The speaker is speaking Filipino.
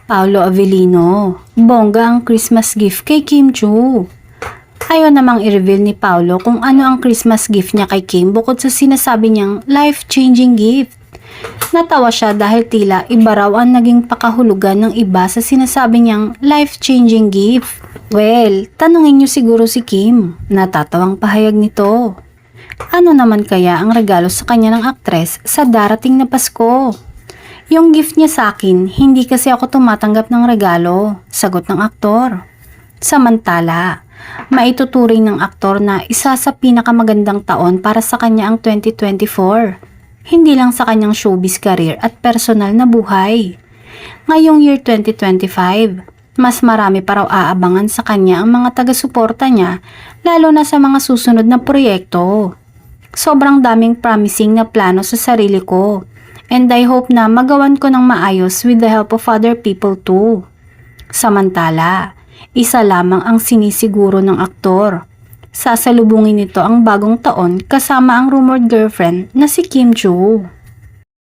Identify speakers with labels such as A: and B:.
A: Paolo Avellino, bongga ang Christmas gift kay Kim Chu. Ayaw namang i-reveal ni Paolo kung ano ang Christmas gift niya kay Kim bukod sa sinasabi niyang life-changing gift. Natawa siya dahil tila iba raw ang naging pakahulugan ng iba sa sinasabi niyang life-changing gift. Well, tanungin niyo siguro si Kim. Natatawang pahayag nito. Ano naman kaya ang regalo sa kanya ng aktres sa darating na Pasko? Yung gift niya sa akin, hindi kasi ako tumatanggap ng regalo, sagot ng aktor. Samantala, maituturing ng aktor na isa sa pinakamagandang taon para sa kanya ang 2024. Hindi lang sa kanyang showbiz career at personal na buhay. Ngayong year 2025, mas marami pa raw aabangan sa kanya ang mga taga-suporta niya, lalo na sa mga susunod na proyekto. Sobrang daming promising na plano sa sarili ko. And I hope na magawan ko ng maayos with the help of other people too. Samantala, isa lamang ang sinisiguro ng aktor. Sasalubungin nito ang bagong taon kasama ang rumored girlfriend na si Kim Chu.